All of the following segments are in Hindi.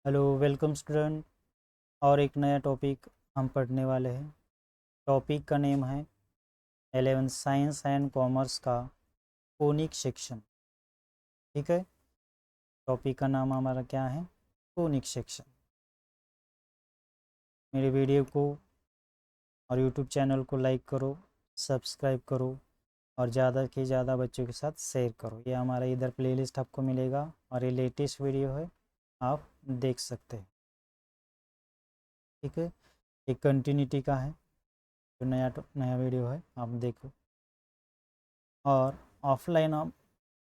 Hello welcome student. और एक नया टॉपिक हम पढ़ने वाले हैं। टॉपिक का नेम है 11 साइंस एंड कॉमर्स का कोनिक सेक्शन। ठीक है, टॉपिक का नाम हमारा क्या है? Conic section. मेरे वीडियो को और यूट्यूब चैनल को लाइक करो, सब्सक्राइब करो और ज़्यादा से ज़्यादा बच्चों के साथ शेयर करो। ये हमारा इधर प्लेलिस्ट आपको मिलेगा और ये लेटेस्ट वीडियो है, आप देख सकते हैं। ठीक है, एक कंटिन्यूटी का है, जो नया वीडियो है आप देखो। और ऑफलाइन आप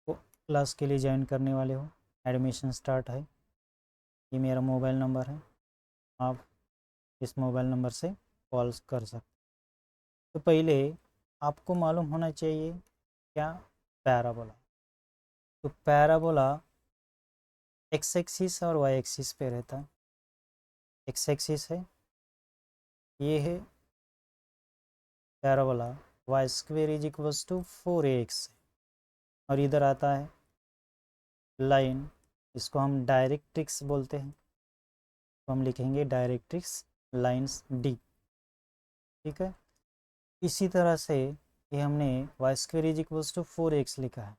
क्लास के लिए ज्वाइन करने वाले हो, एडमिशन स्टार्ट है। ये मेरा मोबाइल नंबर है, आप इस मोबाइल नंबर से कॉल कर सकते। तो पहले आपको मालूम होना चाहिए क्या पैराबोला। तो पैराबोला एक्स एक्सिस और वाई एक्सिस पे रहता है। एक्स एक्सिस है, ये है parabola, Y square is equals to 4ax। और इधर आता है लाइन, इसको हम डायरेक्ट्रिक्स बोलते हैं, तो हम लिखेंगे डायरेक्ट्रिक्स लाइंस डी। ठीक है, इसी तरह से ये हमने Y square is equals to 4x लिखा है।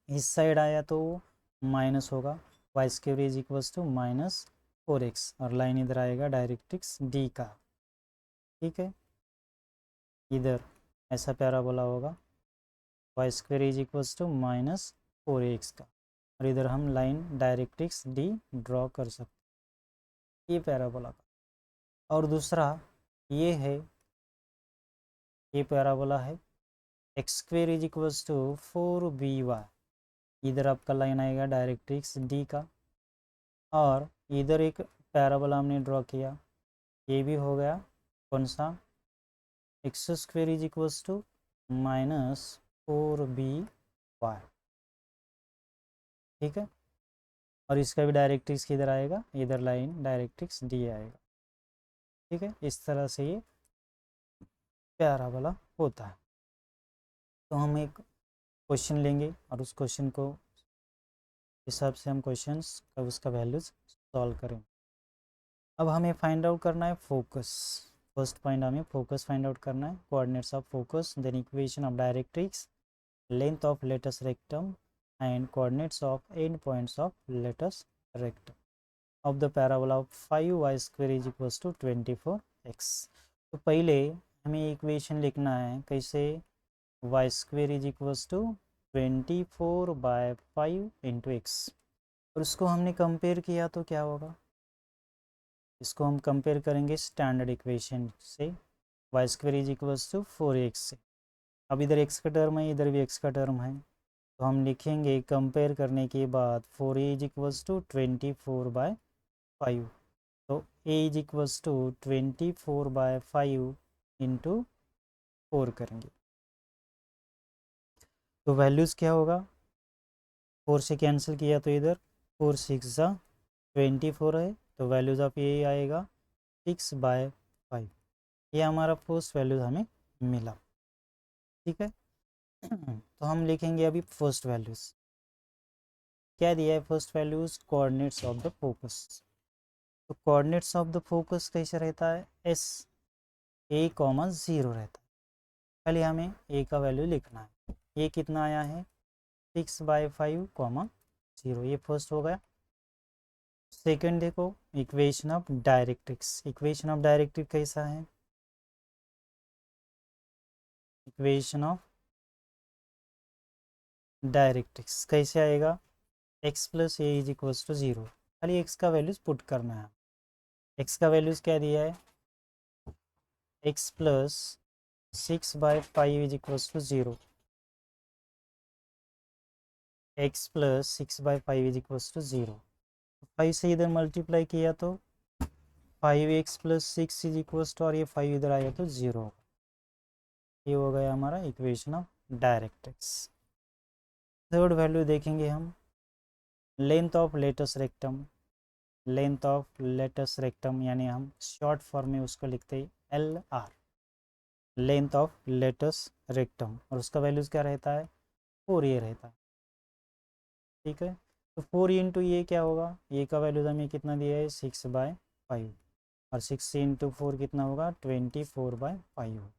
इस साइड आया तो माइनस होगा, Y square is equals to -4x, और लाइन इधर आएगा डायरेक्ट्रिक्स डी का। ठीक है, इधर ऐसा पैराबोला होगा, Y square is equals to -4x का, और इधर हम लाइन डायरेक्ट्रिक्स डी ड्रॉ कर सकते, ये पैराबोला का। और दूसरा ये है, ये पैराबोला है X square is equals to 4by। इधर आपका लाइन आएगा डायरेक्ट्रिक्स डी का, और इधर एक पैराबोला हमने ड्रॉ किया, ये भी हो गया कौन सा, X square is equals to -4by। ठीक है, और इसका भी डायरेक्ट्रिक्स किधर आएगा, इधर लाइन डायरेक्ट्रिक्स डी आएगा। ठीक है, इस तरह से ये पैराबोला होता है। तो हम एक क्वेश्चन लेंगे और उस क्वेश्चन को हिसाब से हम क्वेश्चंस का उसका वैल्यूज सॉल्व करेंगे। अब हमें फाइंड आउट करना है फोकस। फर्स्ट पॉइंट हमें फोकस फाइंड आउट करना है, coordinates of focus, then equation of directrix, length of latus rectum and coordinates of end points of latus rectum of the parabola of 5y² is equals to 24x। तो पहले हमें इक्वेशन लिखना है कैसे, y² is equals to 24/5 into x, और उसको हमने कंपेयर किया तो क्या होगा, इसको हम कंपेयर करेंगे स्टैंडर्ड इक्वेशन से, y² is equals to 4x से। अब इधर x का टर्म है, इधर भी x का टर्म है, तो हम लिखेंगे कंपेयर करने के बाद 4a इज इक्वल्स टू 24/5, तो a is equals to 24/5 into 4 करेंगे, तो वैल्यूज़ क्या होगा, 4 से कैंसिल किया तो इधर 4 6 जा 24 है, तो वैल्यूज़ ऑफ ये आएगा 6/5। ये हमारा फर्स्ट वैल्यू हमें मिला। ठीक है, तो हम लिखेंगे अभी फर्स्ट वैल्यूज़। क्या दिया है first values, coordinates of the focus. तो कोऑर्डिनेट्स ऑफ द फोकस कैसे रहता है, एस ए कॉमा 0 रहता है। पहले हमें ए का वैल्यू लिखना है, ये कितना आया है 6/5 कॉमा 0, ये फर्स्ट हो गया। सेकंड देखो, equation of directrix. Equation of directrix कैसा है, इक्वेशन ऑफ डायरेक्ट्रिक्स कैसे आएगा, x plus A is equals to 0। खाली x का वैल्यूज़ पुट करना है। x का वैल्यूज़ क्या दिया है, x plus 6/5 is equals to 0, x plus 6/5 is equals to 0। 5 से इधर मल्टीप्लाई किया तो 5x plus 6 is equals to, और ये 5 इधर आया तो 0। ये हो गया हमारा equation of directrix. Third value देखेंगे हम, length of latus rectum. Length of latus rectum यानी हम शॉर्ट फॉर्म में उसको लिखते हैं LR, length of latus rectum, और उसका वैल्यूज़ क्या रहता है 4 ये रहता है। ठीक है, तो 4 इंटू ये क्या होगा, ये का वैल्यूज हमें कितना दिया है 6/5, और 6 इंटू 4 कितना होगा 24/5।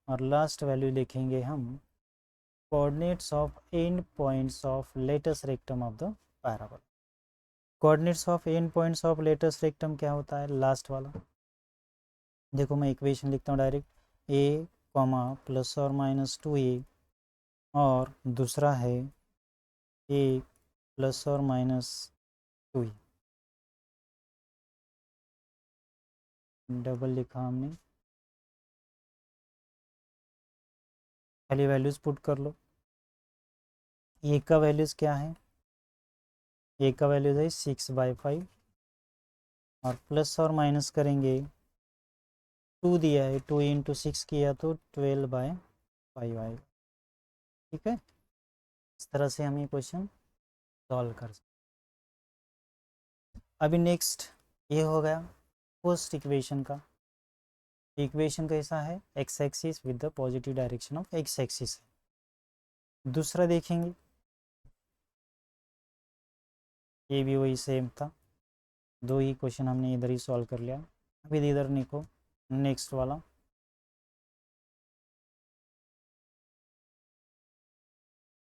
और लास्ट वैल्यू लिखेंगे हम coordinates of end points of latus rectum of the parabola. Coordinates of end points of latus rectum क्या होता है, लास्ट वाला। देखो मैं इक्वेशन लिखता हूँ डायरेक्ट, ए कॉमा प्लस और माइनस 2a, और दूसरा है ए प्लस और माइनस 2a, डबल लिखा हमने, खाली वैल्यूज़ पुट कर लो। ए का वैल्यूज़ क्या है, ए का वैल्यूज़ है 6/5, और प्लस और माइनस करेंगे, 2 दिया है, 2 इंटू 6 किया तो 12/5 आएगा। ठीक है, इस तरह से हम ये क्वेश्चन सॉल्व कर सकते। अभी नेक्स्ट ये हो गया फर्स्ट इक्वेशन का। इक्वेशन कैसा है, X axis with the positive direction of x axis है। दूसरा देखेंगे, ये भी वही सेम था, दो ही क्वेश्चन हमने इधर ही सॉल्व कर लिया। अभी इधर निको नेक्स्ट वाला,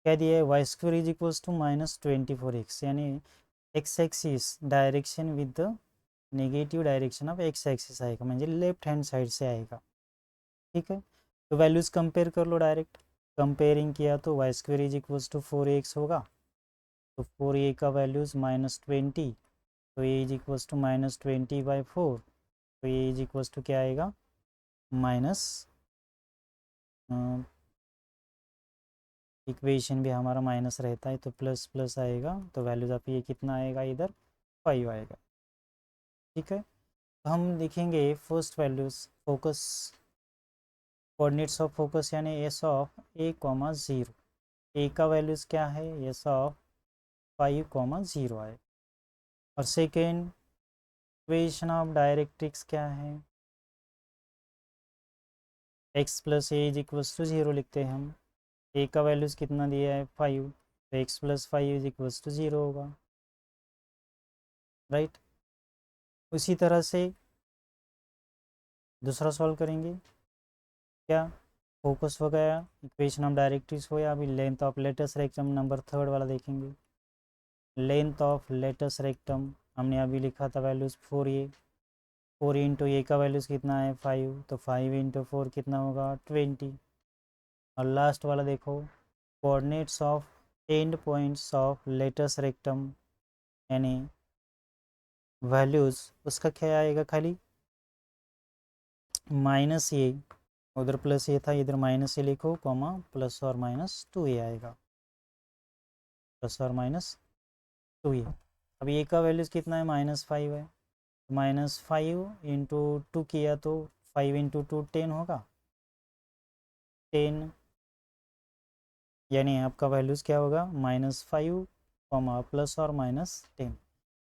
क्या दिया है, Y square is equals to -24x, यानी X axis direction with the negative direction of x axis आएगा, म्हणजे लेफ्ट हैंड साइड से आएगा। ठीक है, तो वैल्यूज़ कंपेयर कर लो डायरेक्ट। कंपेयरिंग किया तो Y square is equals to 4x होगा, तो 4a का वैल्यूज़ -20, तो ये इज इक्वल्स टू -20/4, तो ये इज इक्वल्स टू क्या आएगा माइनस, इक्वेशन भी हमारा माइनस रहता है तो प्लस प्लस आएगा, तो वैल्यूज आप ये कितना आएगा इधर 5 आएगा। ठीक है, तो हम लिखेंगे first values focus, coordinates of focus यानी एस ऑफ a,0, ए का वैल्यूज क्या है एस ऑफ 5,0 आए। और सेकेंड इक्वेशन ऑफ डायरेक्ट्रिक्स क्या है, x plus A is equals to 0 लिखते हैं हम, ए का वैल्यूज़ कितना दिया है 5, तो x plus 5 is equals to 0 होगा, राइट। उसी तरह से दूसरा सॉल्व करेंगे, क्या फोकस हो गया, इक्वेशन ऑफ डायरेक्ट्रिक्स हो, या अभी length of latus rectum number third वाला देखेंगे। लेंथ ऑफ लेटेस्ट रेक्टम हमने अभी लिखा था वैल्यूज़ 4a, 4 इंटू ए का वैल्यूज़ कितना है 5, तो 5 इंटू 4 कितना होगा 20। और लास्ट वाला देखो, coordinates of end points of latus rectum, यानी वैल्यूज़ उसका क्या आएगा, खाली माइनस ए, उधर प्लस ए था इधर माइनस ए लिखो, कॉमा प्लस और माइनस 2a आएगा, प्लस और माइनस 2a। अब ए का वैल्यूज़ कितना है -5 है, -5 इंटू 2 किया तो 5 इंटू 2 10 होगा, 10, यानी आपका वैल्यूज़ क्या होगा -5 कॉमा प्लस और -10।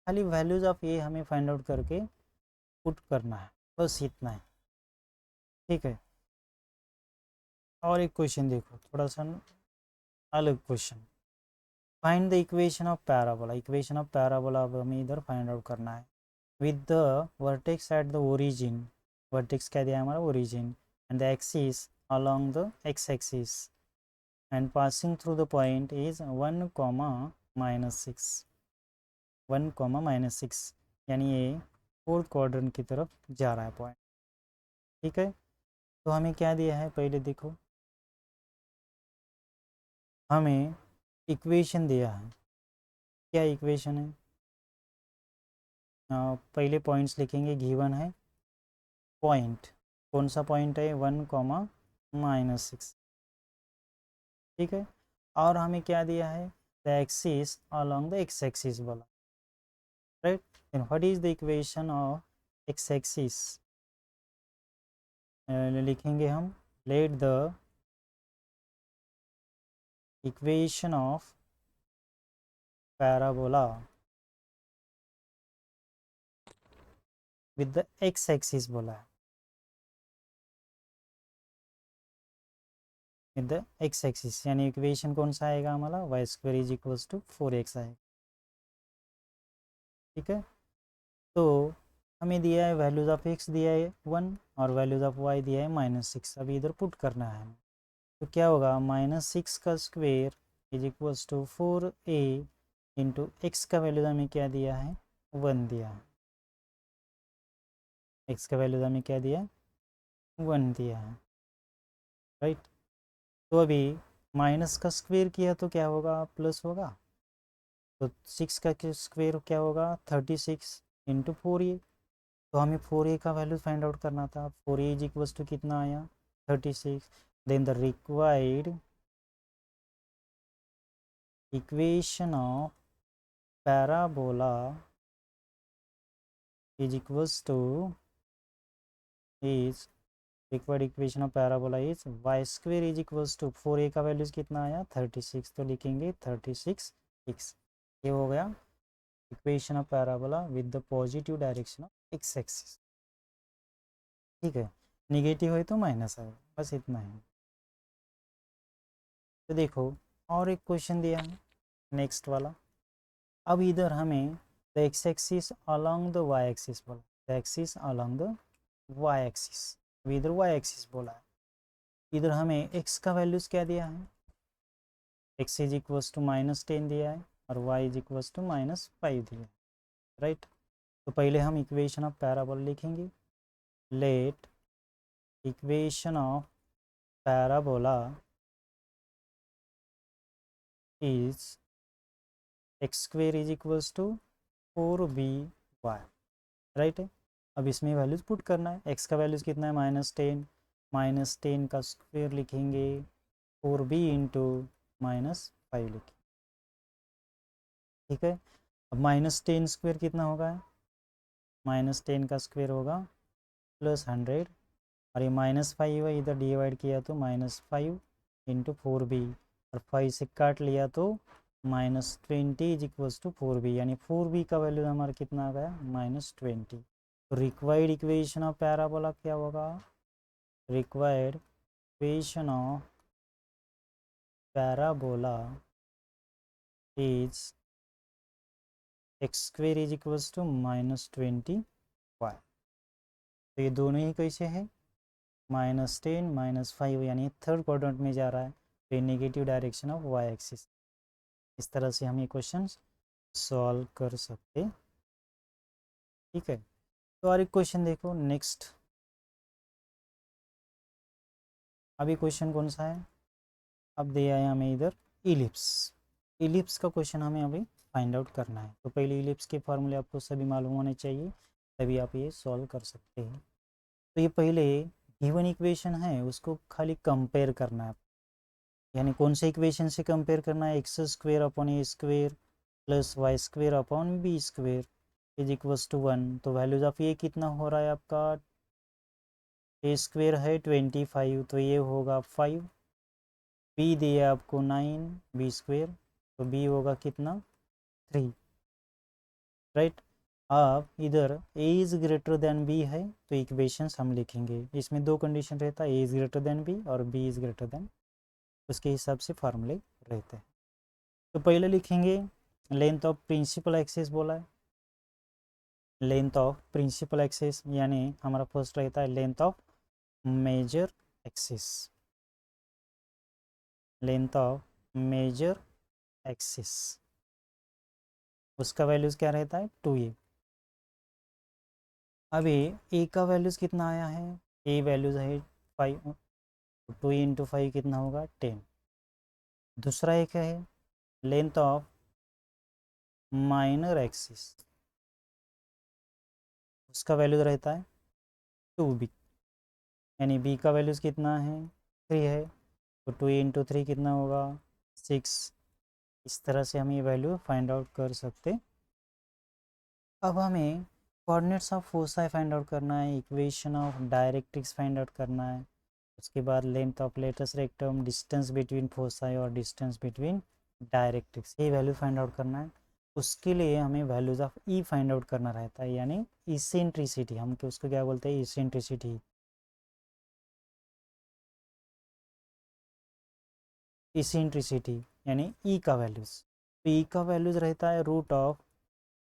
खाली वैल्यूज़ आप ये हमें फाइंड आउट करके पुट करना है, बस इतना है। ठीक है, और एक क्वेश्चन देखो, थोड़ा सा अलग question, find the equation of parabola. Equation of parabola अब हमें इधर फाइंड आउट करना है with the vertex at the origin, vertex क्या दिया है हमारा origin, and the axis along the x axis and passing through the point is 1,-6, 1,-6, यानी ये फोर्थ क्वाड्रेंट की तरफ जा रहा है पॉइंट। ठीक है, तो हमें क्या दिया है पहले देखो, हमें इक्वेशन दिया है, क्या इक्वेशन है, पहले पॉइंट्स लिखेंगे, गिवन है पॉइंट, कौन सा पॉइंट है 1,-6। ठीक है, और हमें क्या दिया है the axis along the x axis बोला, right. Then what is the equation of x axis, लिखेंगे हम let the equation of parabola with the x axis बोला है, विद द एक्स एक्सिस, यानी इक्वेशन कौन सा आएगा हमारा, y square is equals to 4x आएगा। ठीक है, तो हमें दिया है वैल्यूज ऑफ एक्स दिया है 1 और वैल्यूज ऑफ वाई दिया है -6। अभी इधर पुट करना है हमें, तो क्या होगा, -6 का square is equals to 4a into X का वैल्यूज हमें क्या दिया है, 1 दिया है। एक्स का वैल्यूज हमें क्या दिया, 1 दिया है, राइट। तो अभी माइनस का स्क्वेयर किया तो क्या होगा, प्लस होगा। तो 6 का स्क्वेयर क्या होगा, 36 इंटू 4a। तो हमें 4a का वैल्यू फाइंड आउट करना था। 4a इज इक्वल्स टू कितना आया, 36। Then the required equation of parabola is equals to is required equation of parabola is Y square is equals to 4a का वैल्यूज कितना आया, 36। तो लिखेंगे 36 x। ये हो गया equation of parabola with the positive direction of x axis. ठीक है, निगेटिव है तो माइनस है, बस इतना है। तो देखो और एक क्वेश्चन दिया है नेक्स्ट वाला। अब इधर हमें the x axis along the y axis बोला, the axis along the y axis, इधर वाई एक्सिस बोला है। इधर हमें एक्स का वैल्यूज क्या दिया है, एक्स इज इक्वल्स टू -10 दिया है और वाई इज इक्वल्स टू -5 दिया है, राइट। तो पहले हम इक्वेशन ऑफ पैराबोला लिखेंगे। Let equation of parabola is X square is equals to 4by, right है। अब इसमें वैल्यूज पुट करना है। एक्स का वैल्यूज कितना है, -10, -10 का स्क्वेयर लिखेंगे 4b इंटू -5 लिखेंगे। ठीक है, अब -10 स्क्वेयर कितना होगा, -10 का स्क्वेयर होगा +100, और ये -5 है, इधर डिवाइड किया तो -5 इंटू 4b, और 5 से काट लिया तो -20 इज इक्वल्स टू 4b, यानी 4b का वैल्यू हमारा कितना आ गया, -20। तो रिक्वायर्ड इक्वेशन ऑफ पैराबोला क्या होगा, required equation of parabola is X square is equals to -20y। तो ये दोनों ही कैसे है, -10 -5, यानी थर्ड क्वाड्रेंट में जा रहा है, तो negative direction of Y axis. इस तरह से हम ये क्वेश्चन सॉल्व कर सकते। ठीक है, तो और एक क्वेश्चन देखो नेक्स्ट। अभी क्वेश्चन कौन सा है, अब दिया है हमें इधर इलिप्स। इलिप्स का क्वेश्चन हमें अभी फाइंड आउट करना है। तो पहले इलिप्स के फॉर्मूले आपको सभी मालूम होने चाहिए, तभी आप ये सॉल्व कर सकते हैं। तो ये पहले गिवन इक्वेशन है उसको खाली कंपेयर करना है, यानी कौन से इक्वेशन से कंपेयर करना है, X square upon A square plus Y square upon B square is equals to 1। तो वैल्यूज ऑफ ये कितना हो रहा है आपका, ए स्क्वेयर है 25, तो ये होगा 5। बी दिया आपको 9 बी स्क्वेयर, तो बी होगा कितना 3, राइट। अब इधर A is greater than B है, तो इक्वेशंस हम लिखेंगे। इसमें दो कंडीशन रहता है, A is greater than B और बी इज़ ग्रेटर देन, उसके हिसाब से फार्मूले रहते हैं। तो पहले लिखेंगे लेंथ ऑफ प्रिंसिपल एक्सिस बोला है, लेंथ ऑफ प्रिंसिपल एक्सिस, यानी हमारा फर्स्ट रहता है length of major axis, length of major axis, उसका वैल्यूज़ क्या रहता है 2a। अभी ए का वैल्यूज़ कितना आया है, ए वैल्यूज़ है 5, 2 इंटू 5 कितना होगा 10। दूसरा एक है लेंथ ऑफ माइनर एक्सिस, उसका वैल्यू रहता है 2b, यानी b का वैल्यूज़ कितना है 3 है, तो 2 इंटू 3 कितना होगा 6। इस तरह से हम ये वैल्यू फाइंड आउट कर सकते। अब हमें coordinates of foci find out करना है, equation of directrix find out करना है, उसके बाद length of latus rectum, distance between foci और डिस्टेंस बिटवीन डायरेक्ट्रिक्स, ये वैल्यू फाइंड आउट करना है। उसके लिए हमें values of E find out करना रहता है, यानी इसेंट्रिसिटी, हम उसको क्या बोलते हैं, इसेंट्रिसिटी। इसेंट्रिसिटी यानी ई का वैल्यूज़, तो ई का वैल्यूज़ रहता है root of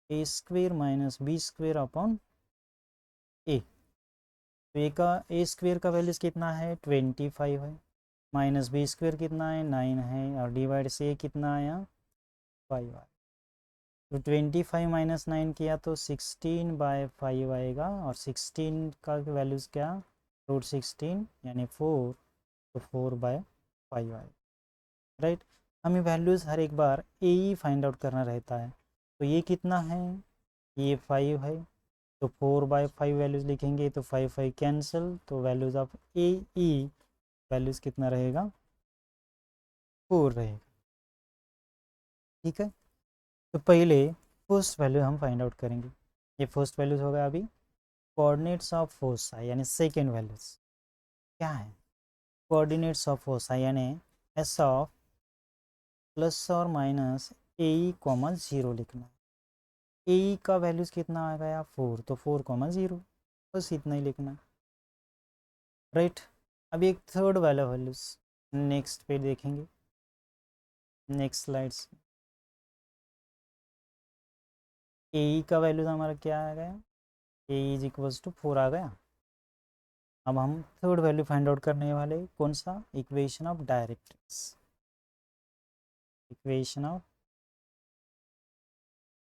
a square minus b square upon a. तो ए स्क्वेयर का वैल्यूज़ कितना है 25 है, माइनस बी स्क्वेयर कितना है 9 है, और डिवाइड से ए कितना आया 5 आया। तो 25 माइनस 9 किया तो 16/5 आएगा, और 16 का वैल्यूज़ क्या रूट 16 यानी 4, तो 4/5 आएगा। राइट, हमें वैल्यूज़ हर एक बार ए ही फाइंड आउट करना रहता है। तो ये कितना है, ये 5 है, तो 4/5 वैल्यूज़ लिखेंगे, तो 5 5 कैंसिल, तो values of A E values कितना रहेगा 4 रहेगा। ठीक है, तो पहले फर्स्ट वैल्यू हम फाइंड आउट करेंगे। ये फर्स्ट वैल्यूज़ होगा अभी कोऑर्डिनेट्स ऑफ फोसाई, यानी सेकेंड वैल्यूज़ क्या है, कोऑर्डिनेट्स ऑफ फोसाई यानी एस ऑफ प्लस और माइनस ए कॉमा 0 लिखना है। ए का वैल्यूज़ कितना आ गया 4, तो 4,0, बस इतना ही लिखना। राइट, अभी एक थर्ड वाला वैल्यूज़ नेक्स्ट पे देखेंगे, नेक्स्ट स्लाइड्स। ए का वैल्यूज़ हमारा क्या आ गया, ए इज इक्वल्स टू 4 आ गया। अब हम थर्ड वैल्यू फाइंड आउट करने वाले, कौन सा, equation of directrix, equation of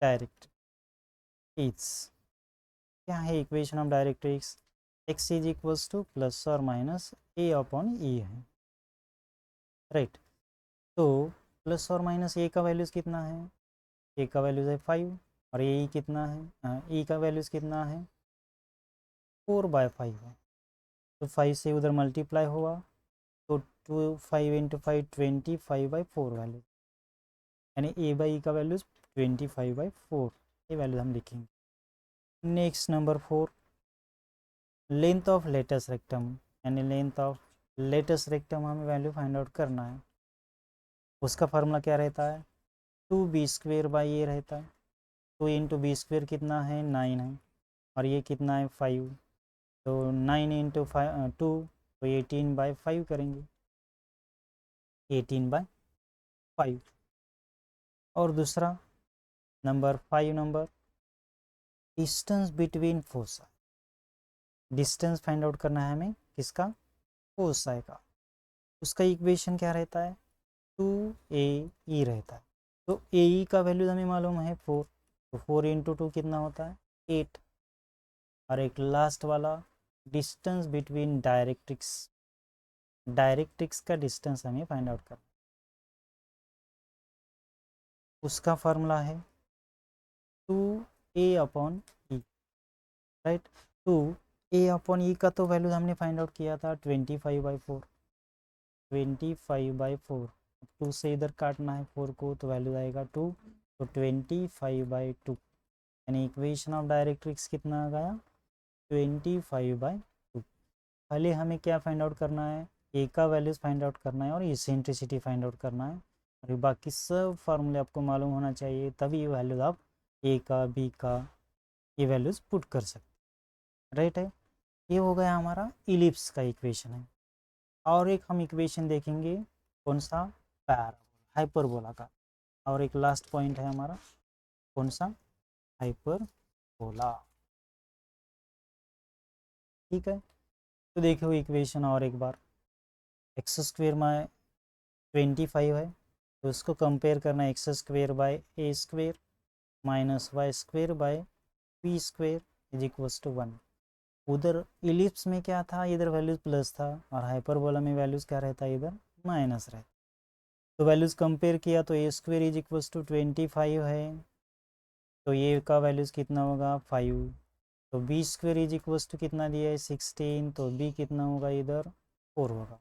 directrix क्या है, equation of directrix x is equals two plus और माइनस ए अपॉन ई है। राइट, तो प्लस और माइनस ए का वैल्यूज़ कितना है, ए का वैल्यूज़ है 5, और ए कितना है, ई का वैल्यूज़ कितना है 4/5 है, तो 5 से उधर मल्टीप्लाई हुआ, तो 5 × 5 25/4 वैल्यू, यानी ए बाई ई का वैल्यूज़ 25/4, ये वैल्यू हम लिखेंगे। Next number 4, length of latus rectum, यानी लेंथ ऑफ लेटस रेक्टम हमें वैल्यू फाइंड आउट करना है। उसका फार्मूला क्या रहता है, 2b² ये रहता है, 2 × b² कितना है 9 है, और ये कितना है 5, तो 9 × 2 तो 18/5 करेंगे, 18/5। और दूसरा number 5 number, distance between fossa, distance find out करना है हमें किसका, फोसाई का। उसका इक्वेशन क्या रहता है 2AE रहता है, तो AE का वैल्यू हमें मालूम है 4, तो 4 × 2 कितना होता है 8। और एक लास्ट वाला डिस्टेंस बिटवीन डायरेक्ट्रिक्स, डायरेक्ट्रिक्स का डिस्टेंस हमें फाइंड आउट करना, उसका फार्मूला है 2A/E। राइट, 2A/E का तो वैल्यू हमने फाइंड आउट किया था 25/4, 25/4, 2 से इधर काटना है 4 को, तो वैल्यू आएगा 2, तो 25/2, यानी इक्वेशन ऑफ डायरेक्ट्रिक्स कितना आ गया 25/2। पहले हमें क्या फाइंड आउट करना है, ए का वैल्यूज़ फाइंड आउट करना है, और इसेंट्रिसिटी फाइंड आउट करना है, और बाकी सब फार्मूले आपको मालूम होना चाहिए, तभी ये वैल्यूज़ आप ए का बी का ये वैल्यूज़ पुट कर सकते। राइट है, ये हो गया हमारा इलिप्स का इक्वेशन है। और एक हम इक्वेशन देखेंगे कौन सा, पैराबोला, हाइपरबोला का। और एक लास्ट पॉइंट है हमारा कौन सा, हाइपरबोला। ठीक है, तो देखो इक्वेशन और एक बार, x² में 25 है, तो उसको कंपेयर करना x² minus y² is equals to 1। उधर इलिप्स में क्या था, इधर वैल्यूज प्लस था, और हाइपरबोला में वैल्यूज क्या रहता है इधर माइनस रहता। तो वैल्यूज कंपेयर किया तो a² इज इक्वल्स टू 25 है, तो ये का वैल्यूज कितना होगा 5, तो b² इज इक्वल्स टू कितना दिया है 16, तो b कितना होगा इधर 4 होगा।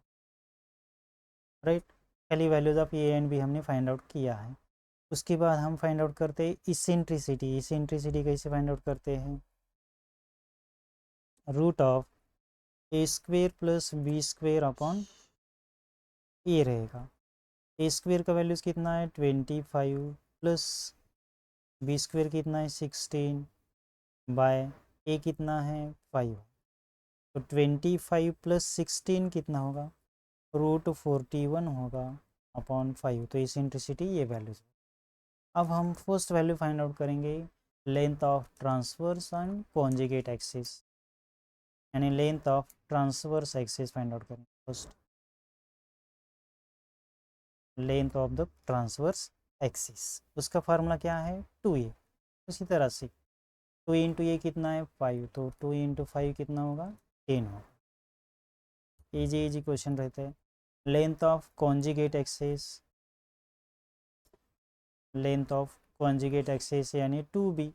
राइट, पहली values of a and b हमने फाइंड आउट किया है। उसके बाद हम फाइंड आउट करते हैं इसेंट्रिसिटी। इसेंट्रिसिटी कैसे फाइंड आउट करते हैं, root of a² plus b² upon a रहेगा। a² का वैल्यूज़ कितना है 25, प्लस b² कितना है 16, बाय ए कितना है 5, तो 25 प्लस 16 कितना होगा √41 होगा, अपॉन 5, तो इसेंट्रिसिटी ये वैल्यूज। अब हम फर्स्ट वैल्यू फाइंड आउट करेंगे, length of transverse and conjugate axis, यानी length of transverse axis find out करेंगे first, length of the transverse axis. उसका फार्मूला क्या है, 2a। उसी तरह से 2 इंटू ए कितना है 5, तो 2 इंटू 5 कितना होगा 10 होगा। इजी इजी क्वेश्चन रहता है। Length of conjugate axis, length of conjugate axis यानी 2b,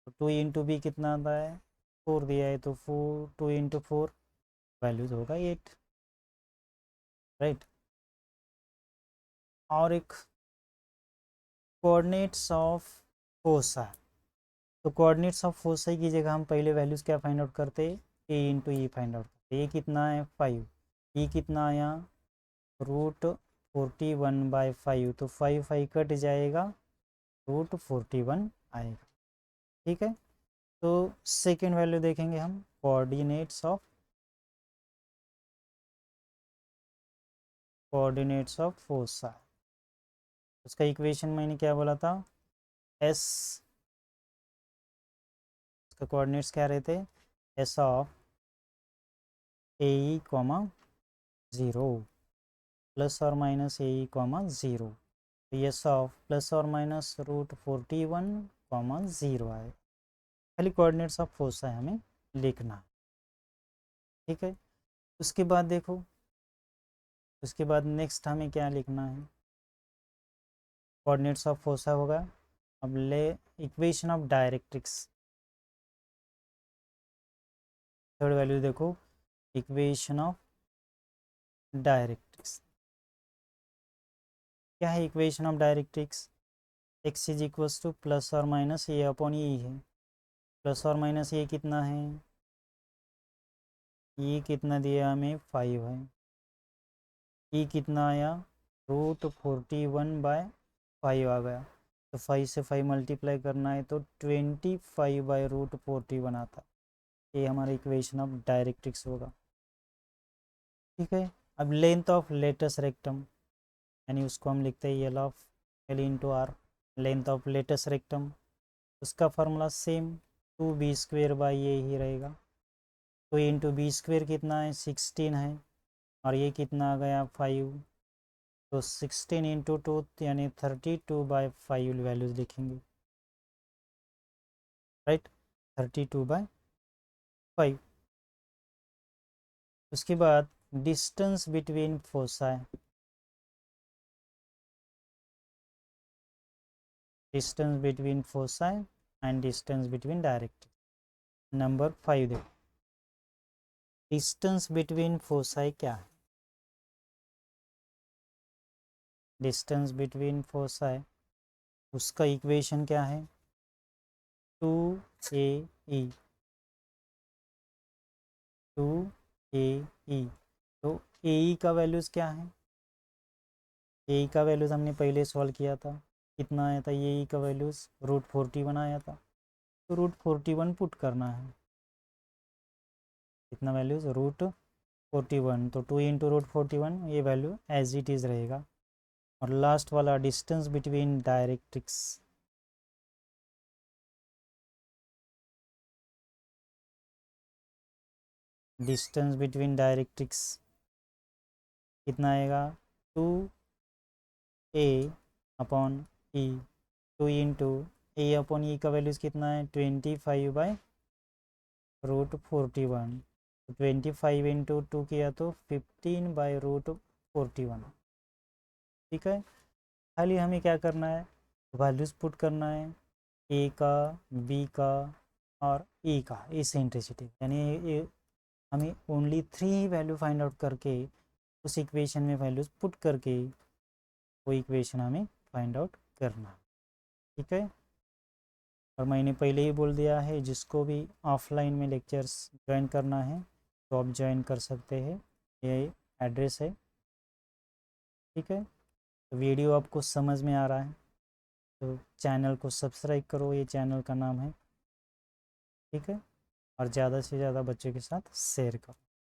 तो 2 इंटू बी कितना आता है 4 दिया है, तो 4 2 इंटू 4 वैल्यूज होगा 8, राइट। और एक कोऑर्डिनेट्स ऑफ फोसा, तो कोऑर्डिनेट्स ऑफ फोसाई की जगह हम पहले वैल्यूज़ क्या फाइंड आउट करते, ए इंटू ई फाइंड आउट करते। ए कितना है 5, ई कितना आया √41/5, तो 5 कट जाएगा, √41 आएगा, ठीक है। तो सेकेंड वैल्यू देखेंगे हम, कोऑर्डिनेट्स ऑफ फोसा। उसका इक्वेशन मैंने क्या बोला था, एस, उसका कोऑर्डिनेट्स क्या रहते, S of A E comma 0 plus और माइनस ए ई कॉमा 0, तो एस ऑफ प्लस और माइनस √41, 0 आए। खाली कोऑर्डिनेट्स ऑफ फोसा है हमें लिखना, ठीक है। उसके बाद देखो, उसके बाद नेक्स्ट हमें क्या लिखना है, कोऑर्डिनेट्स ऑफ फोसा होगा। अब ले equation of directrix, third value देखो, इक्वेशन ऑफ डायरेक्ट्रिक्स क्या है, equation of directrix x is equals two plus और माइनस ए अपॉन ई है, प्लस और माइनस ए कितना है, ये कितना दिया हमें 5 है, ई कितना आया √41/5 आ गया, तो 5 से 5 मल्टीप्लाई करना है तो 25/√41 आता, ये हमारा इक्वेशन ऑफ डायरेक्ट्रिक्स होगा, ठीक है। अब लेंथ ऑफ लेटस रेक्टम, यानी उसको हम लिखते हैं L of L into R, length of latus rectum, उसका फार्मूला सेम 2b² ये ही रहेगा, तो इंटू बी स्क्वेयर कितना है 16 है, और ये कितना आ गया 5, तो 16 इंटू 2 यानी 32/5 वैल्यूज लिखेंगे, राइट, 32/5। उसके बाद distance between foci, distance between foci and distance between direct. Number 5 देखो, डिस्टेंस बिटवीन फोसाई क्या है, डिस्टेंस बिटवीन फोसाई, उसका इक्वेशन क्या है 2AE, 2AE, तो AE का वैल्यूज़ क्या है, AE का वैल्यूज़ हमने पहले सॉल्व किया था, कितना आया था AE का वैल्यूज़ √41 आया था, तो √41 पुट करना है, कितना वैल्यूज़ √41, तो 2 इंटू √41 ये वैल्यू एज इट इज़ रहेगा। और लास्ट वाला distance between directrix, distance between directrix कितना आएगा 2A अपॉन ई, 2 इंटू ए अपॉन ई का वैल्यूज़ कितना है 25/√41, तो 25 इंटू 2 किया तो 15/√41, ठीक है। खाली हमें क्या करना है, वैल्यूज़ पुट करना है, ए का, बी का और ई का इसेंट्रिसिटी, यानी ये हमें ओनली 3 वैल्यू फाइंड आउट करके उस इक्वेशन में वैल्यूज़ पुट करके वो इक्वेशन हमें फाइंड आउट करना, ठीक है। और मैंने पहले ही बोल दिया है, जिसको भी ऑफलाइन में लेक्चर्स ज्वाइन करना है तो आप ज्वाइन कर सकते हैं, ये एड्रेस है, ठीक है। तो वीडियो आपको समझ में आ रहा है तो चैनल को सब्सक्राइब करो, ये चैनल का नाम है, ठीक है। और ज़्यादा से ज़्यादा बच्चों के साथ शेयर करो।